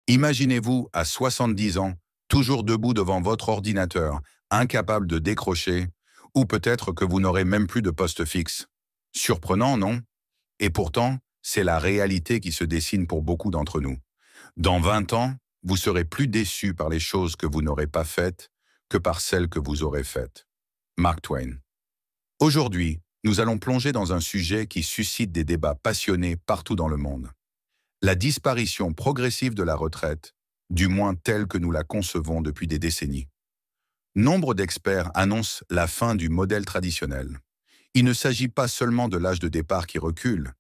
Imaginez-vous à 70 ans, toujours debout devant votre ordinateur, incapable de décrocher, ou peut-être que vous n'aurez même plus de poste fixe. Surprenant, non? Et pourtant, c'est la réalité qui se dessine pour beaucoup d'entre nous. Dans 20 ans, vous serez plus déçu par les choses que vous n'aurez pas faites que par celles que vous aurez faites. Mark Twain. Aujourd'hui, nous allons plonger dans un sujet qui suscite des débats passionnés partout dans le monde. La disparition progressive de la retraite, du moins telle que nous la concevons depuis des décennies. Nombre d'experts annoncent la fin du modèle traditionnel. Il ne s'agit pas seulement de l'âge de départ qui recule,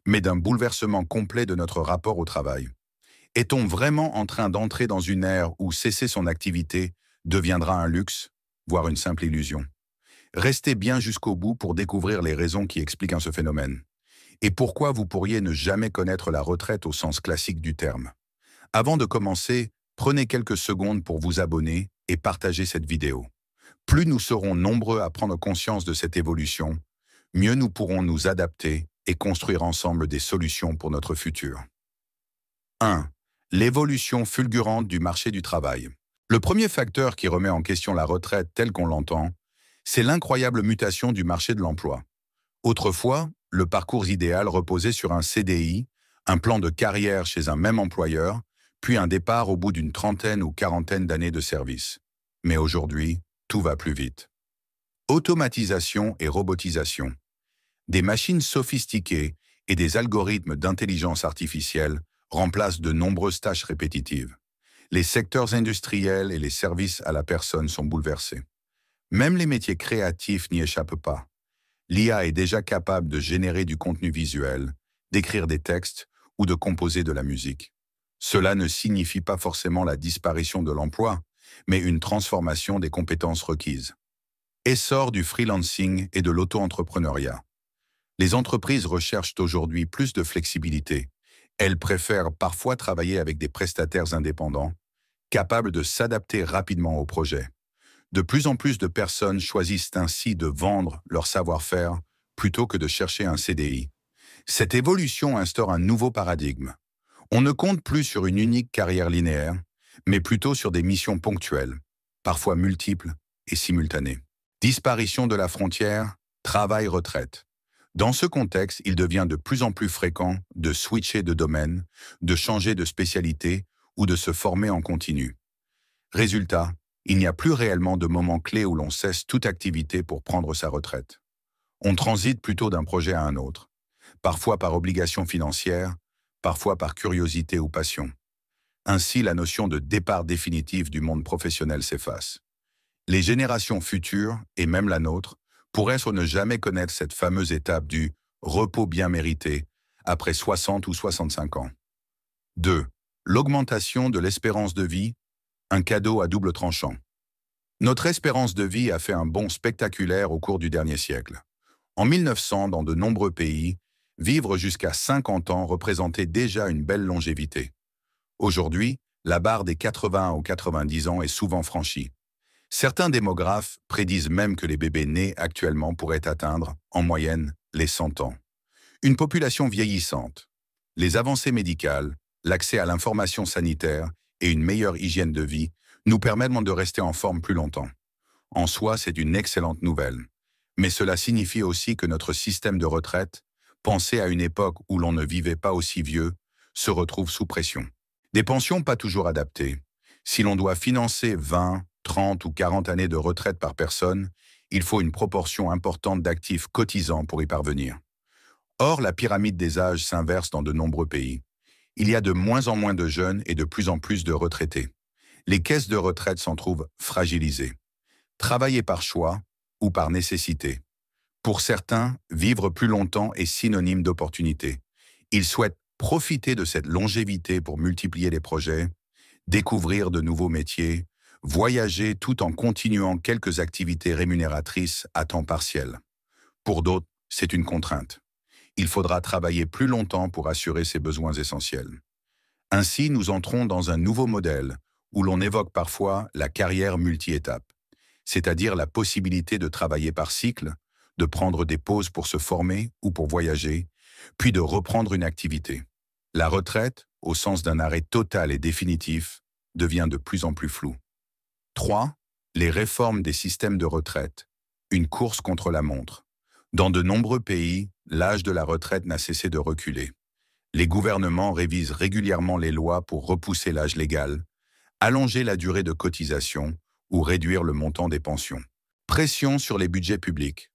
mais d'un bouleversement complet de notre rapport au travail. Est-on vraiment en train d'entrer dans une ère où cesser son activité deviendra un luxe, voire une simple illusion? Restez bien jusqu'au bout pour découvrir les raisons qui expliquent ce phénomène. Et pourquoi vous pourriez ne jamais connaître la retraite au sens classique du terme. Avant de commencer, prenez quelques secondes pour vous abonner et partager cette vidéo. Plus nous serons nombreux à prendre conscience de cette évolution, mieux nous pourrons nous adapter et construire ensemble des solutions pour notre futur. 1. L'évolution fulgurante du marché du travail. Le premier facteur qui remet en question la retraite telle qu'on l'entend, c'est l'incroyable mutation du marché de l'emploi. Autrefois, le parcours idéal reposait sur un CDI, un plan de carrière chez un même employeur, puis un départ au bout d'une trentaine ou quarantaine d'années de service. Mais aujourd'hui, tout va plus vite. Automatisation et robotisation. Des machines sophistiquées et des algorithmes d'intelligence artificielle remplacent de nombreuses tâches répétitives. Les secteurs industriels et les services à la personne sont bouleversés. Même les métiers créatifs n'y échappent pas. L'IA est déjà capable de générer du contenu visuel, d'écrire des textes ou de composer de la musique. Cela ne signifie pas forcément la disparition de l'emploi, mais une transformation des compétences requises. Essor du freelancing et de l'auto-entrepreneuriat. Les entreprises recherchent aujourd'hui plus de flexibilité. Elles préfèrent parfois travailler avec des prestataires indépendants, capables de s'adapter rapidement au projet. De plus en plus de personnes choisissent ainsi de vendre leur savoir-faire plutôt que de chercher un CDI. Cette évolution instaure un nouveau paradigme. On ne compte plus sur une unique carrière linéaire, mais plutôt sur des missions ponctuelles, parfois multiples et simultanées. Disparition de la frontière, travail-retraite. Dans ce contexte, il devient de plus en plus fréquent de switcher de domaine, de changer de spécialité ou de se former en continu. Résultat, il n'y a plus réellement de moment clé où l'on cesse toute activité pour prendre sa retraite. On transite plutôt d'un projet à un autre, parfois par obligation financière, parfois par curiosité ou passion. Ainsi, la notion de départ définitif du monde professionnel s'efface. Les générations futures, et même la nôtre, pourraient ne jamais connaître cette fameuse étape du repos bien mérité après 60 ou 65 ans. 2. L'augmentation de l'espérance de vie, un cadeau à double tranchant. Notre espérance de vie a fait un bond spectaculaire au cours du dernier siècle. En 1900, dans de nombreux pays, vivre jusqu'à 50 ans représentait déjà une belle longévité. Aujourd'hui, la barre des 80 ou 90 ans est souvent franchie. Certains démographes prédisent même que les bébés nés actuellement pourraient atteindre, en moyenne, les 100 ans. Une population vieillissante, les avancées médicales, l'accès à l'information sanitaire et une meilleure hygiène de vie nous permettent de rester en forme plus longtemps. En soi, c'est une excellente nouvelle. Mais cela signifie aussi que notre système de retraite, pensé à une époque où l'on ne vivait pas aussi vieux, se retrouve sous pression. Des pensions pas toujours adaptées. Si l'on doit financer 20, 30 ou 40 années de retraite par personne, il faut une proportion importante d'actifs cotisants pour y parvenir. Or, la pyramide des âges s'inverse dans de nombreux pays. Il y a de moins en moins de jeunes et de plus en plus de retraités. Les caisses de retraite s'en trouvent fragilisées. Travailler par choix ou par nécessité. Pour certains, vivre plus longtemps est synonyme d'opportunité. Ils souhaitent profiter de cette longévité pour multiplier les projets, découvrir de nouveaux métiers, voyager tout en continuant quelques activités rémunératrices à temps partiel. Pour d'autres, c'est une contrainte. Il faudra travailler plus longtemps pour assurer ses besoins essentiels. Ainsi, nous entrons dans un nouveau modèle où l'on évoque parfois la carrière multi-étapes, c'est-à-dire la possibilité de travailler par cycle, de prendre des pauses pour se former ou pour voyager, puis de reprendre une activité. La retraite, au sens d'un arrêt total et définitif, devient de plus en plus flou. 3. Les réformes des systèmes de retraite. Une course contre la montre. Dans de nombreux pays, l'âge de la retraite n'a cessé de reculer. Les gouvernements révisent régulièrement les lois pour repousser l'âge légal, allonger la durée de cotisation ou réduire le montant des pensions. Pression sur les budgets publics.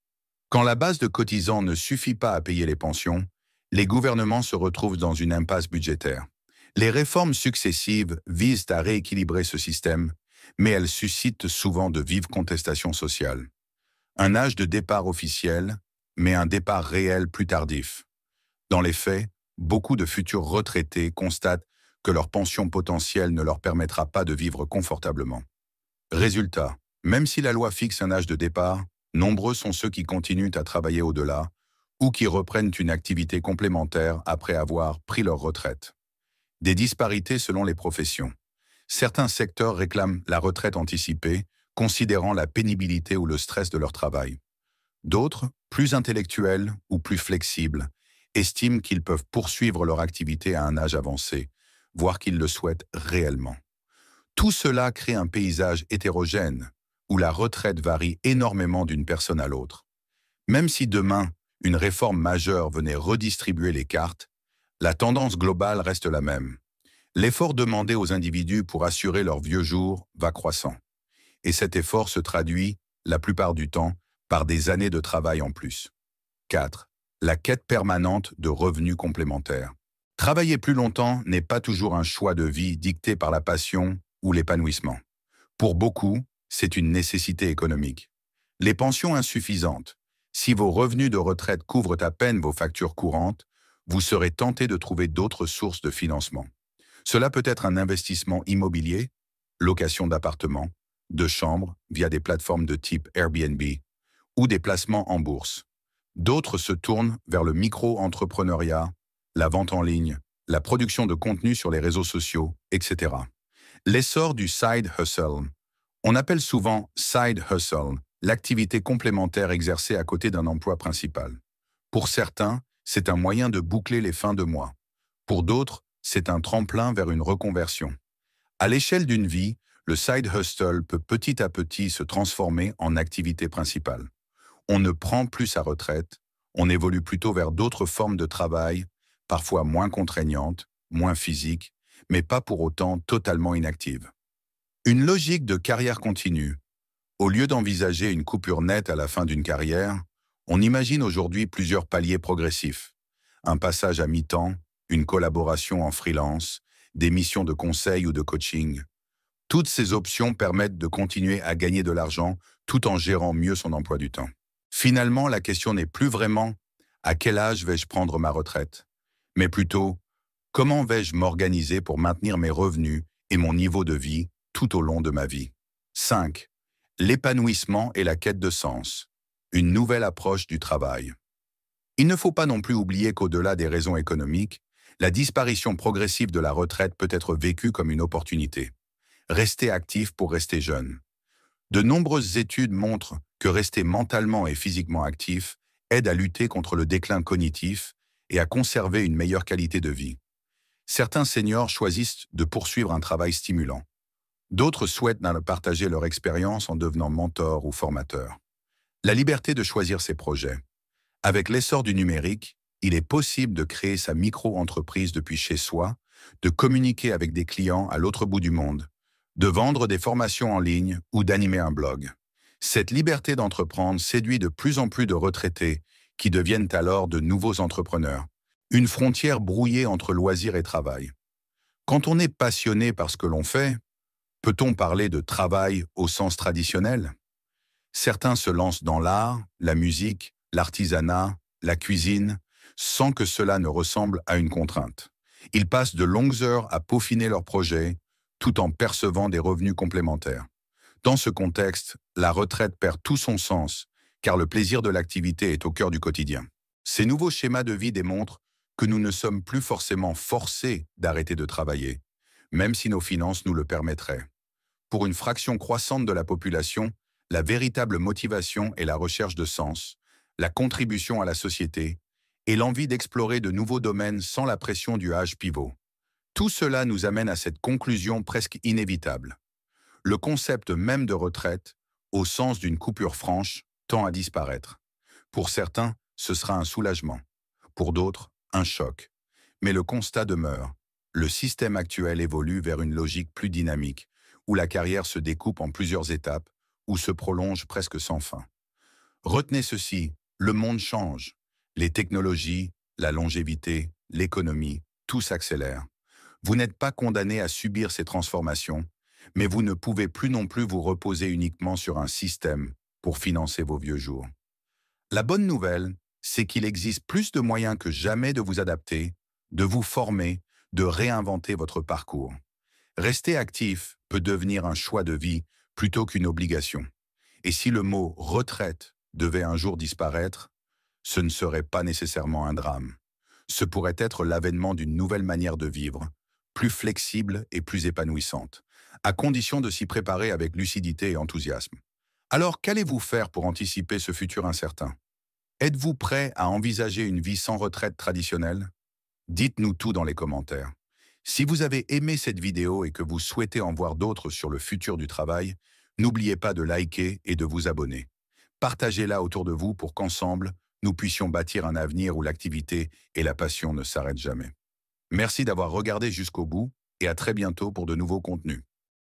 Quand la base de cotisants ne suffit pas à payer les pensions, les gouvernements se retrouvent dans une impasse budgétaire. Les réformes successives visent à rééquilibrer ce système, mais elles suscitent souvent de vives contestations sociales. Un âge de départ officiel, mais un départ réel plus tardif. Dans les faits, beaucoup de futurs retraités constatent que leur pension potentielle ne leur permettra pas de vivre confortablement. Résultat, même si la loi fixe un âge de départ, nombreux sont ceux qui continuent à travailler au-delà ou qui reprennent une activité complémentaire après avoir pris leur retraite. Des disparités selon les professions. Certains secteurs réclament la retraite anticipée, considérant la pénibilité ou le stress de leur travail. D'autres, plus intellectuels ou plus flexibles, estiment qu'ils peuvent poursuivre leur activité à un âge avancé, voire qu'ils le souhaitent réellement. Tout cela crée un paysage hétérogène, où la retraite varie énormément d'une personne à l'autre. Même si demain, une réforme majeure venait redistribuer les cartes, la tendance globale reste la même. L'effort demandé aux individus pour assurer leurs vieux jours va croissant. Et cet effort se traduit, la plupart du temps, par des années de travail en plus. 4. La quête permanente de revenus complémentaires. Travailler plus longtemps n'est pas toujours un choix de vie dicté par la passion ou l'épanouissement. Pour beaucoup, c'est une nécessité économique. Les pensions insuffisantes. Si vos revenus de retraite couvrent à peine vos factures courantes, vous serez tenté de trouver d'autres sources de financement. Cela peut être un investissement immobilier, location d'appartements, de chambres via des plateformes de type Airbnb ou des placements en bourse. D'autres se tournent vers le micro-entrepreneuriat, la vente en ligne, la production de contenu sur les réseaux sociaux, etc. L'essor du side hustle. On appelle souvent side hustle l'activité complémentaire exercée à côté d'un emploi principal. Pour certains, c'est un moyen de boucler les fins de mois. Pour d'autres, c'est un tremplin vers une reconversion. À l'échelle d'une vie, le side hustle peut petit à petit se transformer en activité principale. On ne prend plus sa retraite, on évolue plutôt vers d'autres formes de travail, parfois moins contraignantes, moins physiques, mais pas pour autant totalement inactives. Une logique de carrière continue. Au lieu d'envisager une coupure nette à la fin d'une carrière, on imagine aujourd'hui plusieurs paliers progressifs. Un passage à mi-temps, une collaboration en freelance, des missions de conseil ou de coaching. Toutes ces options permettent de continuer à gagner de l'argent tout en gérant mieux son emploi du temps. Finalement, la question n'est plus vraiment « à quel âge vais-je prendre ma retraite ?», mais plutôt « comment vais-je m'organiser pour maintenir mes revenus et mon niveau de vie tout au long de ma vie ?» 5. L'épanouissement et la quête de sens. Une nouvelle approche du travail. Il ne faut pas non plus oublier qu'au-delà des raisons économiques, la disparition progressive de la retraite peut être vécue comme une opportunité. Rester actif pour rester jeune. De nombreuses études montrent que rester mentalement et physiquement actif aide à lutter contre le déclin cognitif et à conserver une meilleure qualité de vie. Certains seniors choisissent de poursuivre un travail stimulant. D'autres souhaitent partager leur expérience en devenant mentor ou formateur. La liberté de choisir ses projets. Avec l'essor du numérique, il est possible de créer sa micro-entreprise depuis chez soi, de communiquer avec des clients à l'autre bout du monde, de vendre des formations en ligne ou d'animer un blog. Cette liberté d'entreprendre séduit de plus en plus de retraités qui deviennent alors de nouveaux entrepreneurs. Une frontière brouillée entre loisirs et travail. Quand on est passionné par ce que l'on fait, peut-on parler de travail au sens traditionnel? Certains se lancent dans l'art, la musique, l'artisanat, la cuisine, sans que cela ne ressemble à une contrainte. Ils passent de longues heures à peaufiner leurs projets, tout en percevant des revenus complémentaires. Dans ce contexte, la retraite perd tout son sens, car le plaisir de l'activité est au cœur du quotidien. Ces nouveaux schémas de vie démontrent que nous ne sommes plus forcément forcés d'arrêter de travailler, même si nos finances nous le permettraient. Pour une fraction croissante de la population, la véritable motivation est la recherche de sens, la contribution à la société et l'envie d'explorer de nouveaux domaines sans la pression du âge pivot. Tout cela nous amène à cette conclusion presque inévitable. Le concept même de retraite, au sens d'une coupure franche, tend à disparaître. Pour certains, ce sera un soulagement. Pour d'autres, un choc. Mais le constat demeure. Le système actuel évolue vers une logique plus dynamique, où la carrière se découpe en plusieurs étapes, ou se prolonge presque sans fin. Retenez ceci, le monde change. Les technologies, la longévité, l'économie, tout s'accélère. Vous n'êtes pas condamné à subir ces transformations, mais vous ne pouvez plus non plus vous reposer uniquement sur un système pour financer vos vieux jours. La bonne nouvelle, c'est qu'il existe plus de moyens que jamais de vous adapter, de vous former, de réinventer votre parcours. Rester actif peut devenir un choix de vie plutôt qu'une obligation. Et si le mot retraite devait un jour disparaître, ce ne serait pas nécessairement un drame. Ce pourrait être l'avènement d'une nouvelle manière de vivre, plus flexible et plus épanouissante, à condition de s'y préparer avec lucidité et enthousiasme. Alors, qu'allez-vous faire pour anticiper ce futur incertain? Êtes-vous prêt à envisager une vie sans retraite traditionnelle? Dites-nous tout dans les commentaires. Si vous avez aimé cette vidéo et que vous souhaitez en voir d'autres sur le futur du travail, n'oubliez pas de liker et de vous abonner. Partagez-la autour de vous pour qu'ensemble, nous puissions bâtir un avenir où l'activité et la passion ne s'arrêtent jamais. Merci d'avoir regardé jusqu'au bout et à très bientôt pour de nouveaux contenus.